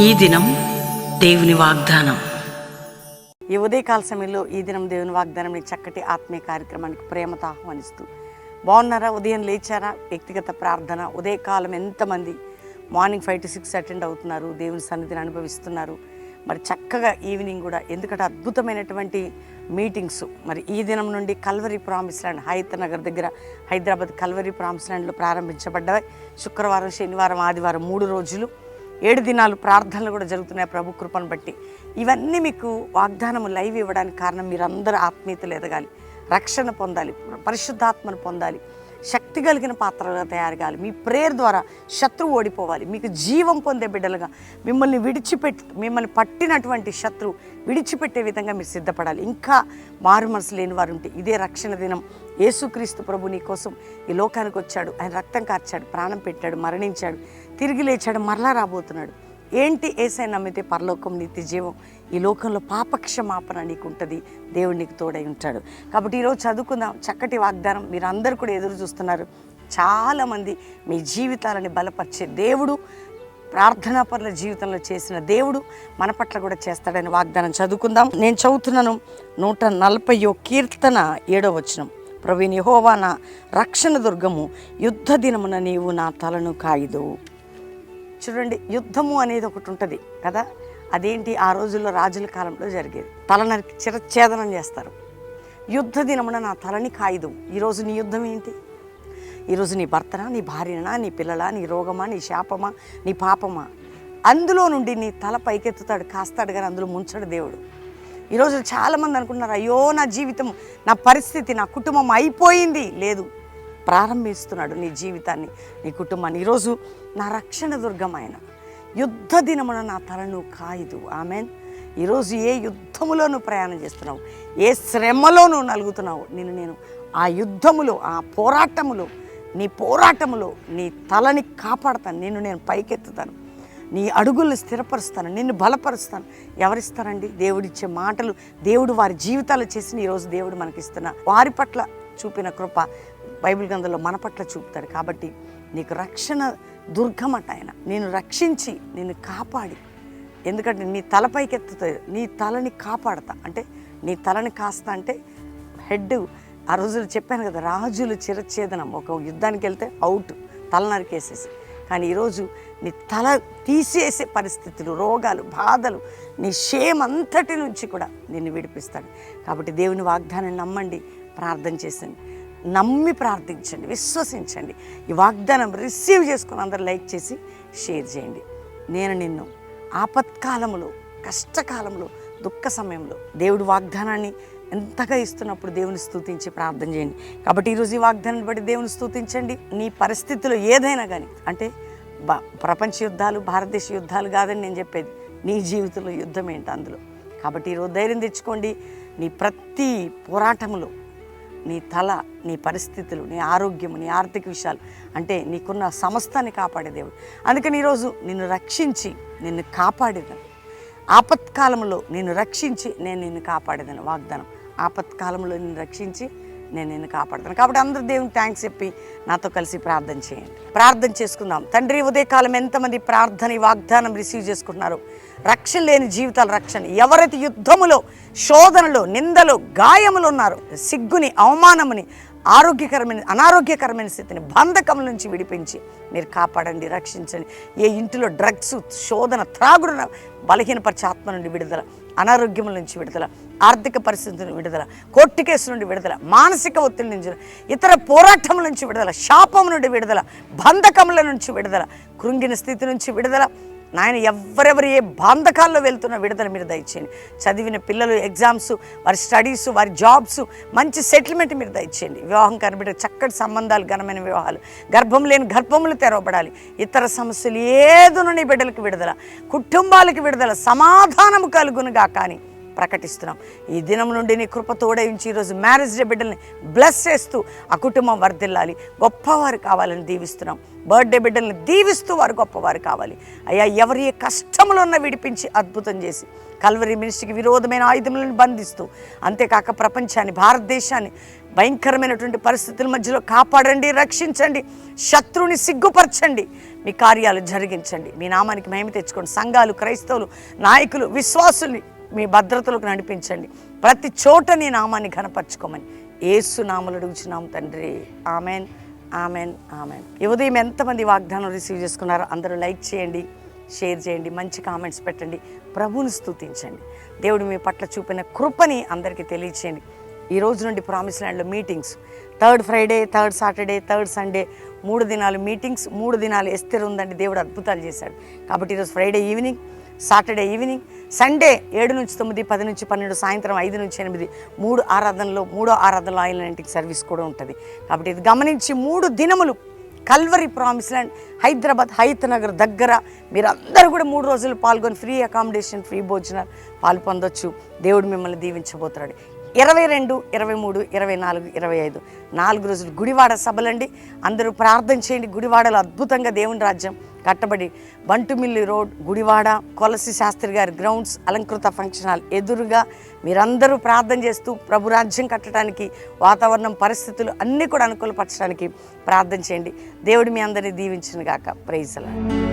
ఈ దినం దేవుని వాగ్దానం. ఈ ఉదయకాల సమయంలో ఈ దినం దేవుని వాగ్దానం చక్కటి ఆత్మీయ కార్యక్రమానికి ప్రేమతో ఆహ్వానిస్తూ బాగున్నారా? ఉదయం లేచారా? వ్యక్తిగత ప్రార్థన ఉదయకాలం ఎంతమంది మార్నింగ్ 5 to 6 అటెండ్ అవుతున్నారు, దేవుని సన్నిధిని అనుభవిస్తున్నారు. మరి చక్కగా ఈవినింగ్ కూడా, ఎందుకంటే అద్భుతమైనటువంటి మీటింగ్స్ మరి ఈ దినం నుండి Calvary promise land Hayath Nagar దగ్గర హైదరాబాద్ కల్వరీ ప్రామిస్ ల్యాండ్లో ప్రారంభించబడ్డాయి. శుక్రవారం, శనివారం, ఆదివారం 3 రోజులు 7 దినాలు ప్రార్థనలు కూడా జరుగుతున్నాయి ప్రభు కృపను బట్టి. ఇవన్నీ మీకు వాగ్దానం లైవ్ ఇవ్వడానికి కారణం మీరందరూ ఆత్మీయతలు ఎదగాలి, రక్షణ పొందాలి, పరిశుద్ధాత్మను పొందాలి, శక్తి కలిగిన పాత్రలుగా తయారు కావాలి. మీ ప్రేయర్ ద్వారా శత్రువు ఓడిపోవాలి, మీకు జీవం పొందే బిడ్డలుగా మిమ్మల్ని పట్టినటువంటి శత్రువు విడిచిపెట్టే విధంగా మీరు సిద్ధపడాలి. ఇంకా మారు మనసు లేని వారు ఉంటే ఇదే రక్షణ దినం. యేసుక్రీస్తు ప్రభు నీ కోసం ఈ లోకానికి వచ్చాడు, ఆయన రక్తం కార్చాడు, ప్రాణం పెట్టాడు, మరణించాడు, తిరిగి లేచాడు, మరలా రాబోతున్నాడు. ఏంటి? యేసయ్య నమ్మితే పరలోకం, నిత్య జీవం. ఈ లోకంలో పాపక్షమాపణ నీకు ఉంటుంది, దేవుడు నీకు తోడై ఉంటాడు. కాబట్టి ఈరోజు చదువుకుందాం చక్కటి వాగ్దానం. మీరు అందరూ కూడా ఎదురు చూస్తున్నారు. చాలామంది మీ జీవితాలని బలపరిచే దేవుడు, ప్రార్థనా పరుల జీవితంలో చేసిన దేవుడు మన పట్ల కూడా చేస్తాడని వాగ్దానం చదువుకుందాం. నేను చదువుతున్నాను 140వ కీర్తన 7వ వచనం. ప్రభువైన యెహోవా నా రక్షణ దుర్గము, యుద్ధ దినమున నీవు నా తలను కాయుదువు. చూడండి, యుద్ధము అనేది ఒకటి ఉంటుంది కదా. అదేంటి? ఆ రోజుల్లో రాజుల కాలంలో జరిగేది. తల నరికి చిరఛేదనం చేస్తారు. యుద్ధ దినమున నా తలని కాయుదువు. ఈరోజు నీ యుద్ధం ఏంటి? ఈరోజు నీ భర్తనా, నీ భార్యనా, నీ పిల్లలా, నీ రోగమా, నీ శాపమా, నీ పాపమా? అందులో నుండి నీ తల పైకెత్తుతాడు, కాస్తాడు, కానీ అందులో ముంచడు దేవుడు. ఈరోజు చాలామంది అనుకుంటున్నారు, అయ్యో నా జీవితం, నా పరిస్థితి, నా కుటుంబం అయిపోయింది. లేదు, ప్రారంభిస్తున్నాడు నీ జీవితాన్ని, నీ కుటుంబాన్ని. ఈరోజు నా రక్షణ దుర్గం ఆయన. యుద్ధ దినమున నా తలను కాయుదు. ఆమెన్. ఈరోజు ఏ యుద్ధములో నువ్వు ప్రయాణం చేస్తున్నావు, ఏ శ్రమలో నువ్వు నలుగుతున్నావు, నేను ఆ యుద్ధములో, ఆ పోరాటములో, నీ పోరాటములో నీ తలని కాపాడతాను, నేను పైకెత్తుతాను, నీ అడుగులను స్థిరపరుస్తాను, నిన్ను బలపరుస్తాను. ఎవరిస్తారండి? దేవుడిచ్చే మాటలు, దేవుడు వారి జీవితాలు చేసిన ఈరోజు దేవుడు మనకిస్తున్న వారి పట్ల చూపిన కృప బైబిల్ గ్రంథంలో మన పట్ల చూపుతాడు. కాబట్టి నీకు రక్షణ దుర్గమట ఆయన. నేను రక్షించి నిన్ను కాపాడి, ఎందుకంటే నీ తలపైకి ఎత్తుతుంది, నీ తలని కాపాడతా అంటే, నీ తలని కాస్తా అంటే హెడ్. ఆ రోజులు చెప్పాను కదా, రాజులు చిరఛేదనం. ఒక యుద్ధానికి వెళ్తే అవుట్, తల నరికేసేసి. కానీ ఈరోజు నీ తల తీసేసే పరిస్థితులు, రోగాలు, బాధలు, నీ అంతటి నుంచి కూడా నిన్ను విడిపిస్తాడు. కాబట్టి దేవుని వాగ్దానాన్ని నమ్మండి, ప్రార్థన చేసండి, నమ్మి ప్రార్థించండి, విశ్వసించండి. ఈ వాగ్దానం రిసీవ్ చేసుకుని అందరూ లైక్ చేసి షేర్ చేయండి. నేను నిన్ను ఆపత్కాలంలో, కష్టకాలంలో, దుఃఖ సమయంలో దేవుడు వాగ్దానాన్ని ఎంతగా ఇస్తున్నప్పుడు దేవుని స్తుతించి ప్రార్థన చేయండి. కాబట్టి ఈరోజు ఈ వాగ్దానాన్ని బట్టి దేవుని స్తుతించండి. నీ పరిస్థితుల్లో ఏదైనా కానీ, అంటే ప్రపంచ యుద్ధాలు, భారతదేశ యుద్ధాలు కాదని నేను చెప్పేది, నీ జీవితంలో యుద్ధం ఏంటి అందులో. కాబట్టి ఈరోజు ధైర్యం తెచ్చుకోండి. నీ ప్రతి పోరాటంలో నీ తల, నీ పరిస్థితులు, నీ ఆరోగ్యము, నీ ఆర్థిక విషయాలు, అంటే నీకున్న సమస్తాన్ని కాపాడే దేవుడు. అందుకని ఈరోజు నిన్ను రక్షించి నిన్ను కాపాడేదాను. ఆపత్కాలంలో నిన్ను రక్షించి నేను నిన్ను కాపాడేదాను. వాగ్దానం, ఆపత్కాలంలో నిన్ను రక్షించి నేను నిన్ను కాపాడతాను. కాబట్టి అందరూ దేవునికి థ్యాంక్స్ చెప్పి నాతో కలిసి ప్రార్థన చేయండి. ప్రార్థన చేసుకుందాం. తండ్రి, ఉదయకాలం ఎంతమంది ప్రార్థన ఈ వాగ్దానం రిసీవ్ చేసుకుంటున్నారు. రక్షణ లేని జీవితాల రక్షణ. ఎవరైతే యుద్ధములో, శోధనలో, నిందలో, గాయములు ఉన్నారో, సిగ్గుని, అవమానముని, అనారోగ్యకరమైన స్థితిని, బంధకముల నుంచి విడిపించి మీరు కాపాడండి, రక్షించండి. ఏ ఇంటిలో డ్రగ్స్, శోధన, త్రాగుడు, బలహీనపరిచే ఆత్మ నుండి విడుదల, అనారోగ్యముల నుంచి విడుదల, ఆర్థిక పరిస్థితి నుండి విడుదల, కోర్టు కేసు నుండి విడుదల, మానసిక ఒత్తిడి నుంచి, ఇతర పోరాటముల నుంచి విడుదల, శాపం నుండి విడుదల, బంధకముల నుంచి విడుదల, కృంగిన స్థితి నుంచి విడుదల. నాయన, ఎవరెవరు ఏ బంధకాల్లో వెళ్తున్న విడుదల మీరు దయచేయండి. చదివిన పిల్లలు ఎగ్జామ్స్, వారి స్టడీస్, వారి జాబ్స్, మంచి సెటిల్మెంట్ మీరు దయచేయండి. వివాహం కనిపెట్టే చక్కటి సంబంధాలు, ఘనమైన వివాహాలు, గర్భం లేని గర్భములు తెరవబడాలి. ఇతర సమస్యలు ఏదునని బిడ్డలకు విడుదల, కుటుంబాలకు విడుదల, సమాధానము కలుగునుగా. కానీ ప్రకటిస్తున్నాం. ఈ దినం నుండి నీ కృప తోడై ఉంచి ఈరోజు మ్యారేజ్ డే బిడ్డల్ని బ్లెస్ చేస్తూ ఆ కుటుంబం వర్ధిల్లాలి, గొప్పవారు కావాలని దీవిస్తున్నాం. బర్త్డే బిడ్డల్ని దీవిస్తూ వారు గొప్పవారు కావాలి అయ్యా. ఎవరి కష్టంలో ఉన్న విడిపించి అద్భుతం చేసి కల్వరి మినిస్ట్రీకి విరోధమైన ఆయుధములను బంధిస్తూ, అంతేకాక ప్రపంచాన్ని, భారతదేశాన్ని భయంకరమైనటువంటి పరిస్థితుల మధ్యలో కాపాడండి, రక్షించండి, శత్రువుని సిగ్గుపరచండి, మీ కార్యాలు జరిగించండి. మీ నామానికి మహిమ తెచ్చుకోండి. సంఘాలు, క్రైస్తవులు, నాయకులు, విశ్వాసుల్ని మీ భద్రతలకు నడిపించండి. ప్రతి చోట నీ నామాన్ని ఘనపరచుకోమని యేసు నామములో అడుగుచున్నాం తండ్రి. Amen, amen, amen. ఈ ఉదయం ఎంతమంది వాగ్దానం రిసీవ్ చేసుకున్నారో అందరూ లైక్ చేయండి, షేర్ చేయండి, మంచి కామెంట్స్ పెట్టండి, ప్రభువుని స్తుతించండి. దేవుడు మీ పట్ల చూపిన కృపని అందరికీ తెలియచేయండి. ఈ రోజు నుండి ప్రామిస్ ల్యాండ్లో meetings, third Friday, third Saturday, third Sunday, 3 దినాలు మీటింగ్స్, 3 దినాలు ఎస్తేర్ ఉందండి. దేవుడు అద్భుతాలు చేశాడు. కాబట్టి ఈరోజు Friday evening, Saturday evening, Sunday 7 నుంచి 9, 10 నుంచి 12, సాయంత్రం 5 నుంచి 8, 3 ఆరాధనలో, 3వ ఆరాధనలో ఆయిల్ ఇంటికి సర్వీస్ కూడా ఉంటుంది. కాబట్టి ఇది గమనించి 3 దినములు Calvary promise land, Hyderabad Hayath Nagar దగ్గర మీరందరూ కూడా 3 రోజులు పాల్గొని ఫ్రీ అకామిడేషన్, ఫ్రీ భోజనాలు పాలు పొందొచ్చు. దేవుడు మిమ్మల్ని దీవించబోతున్నాడు. 22, 23, 24, 25 4 రోజులు గుడివాడ సభలండి. అందరూ ప్రార్థన చేయండి. గుడివాడలో అద్భుతంగా దేవుని రాజ్యం కట్టబడి బంటుమిల్లి రోడ్, గుడివాడ, కొలసి శాస్త్రి గారి గ్రౌండ్స్, అలంకృత ఫంక్షన్ హాల్ ఎదురుగా మీరందరూ ప్రార్థన చేస్తూ ప్రభు రాజ్యం కట్టడానికి, వాతావరణం, పరిస్థితులు అన్నీ కూడా అనుకూలపరచడానికి ప్రార్థన చేయండి. దేవుడు మీ అందరినీ దీవించును గాక. Praise the lord.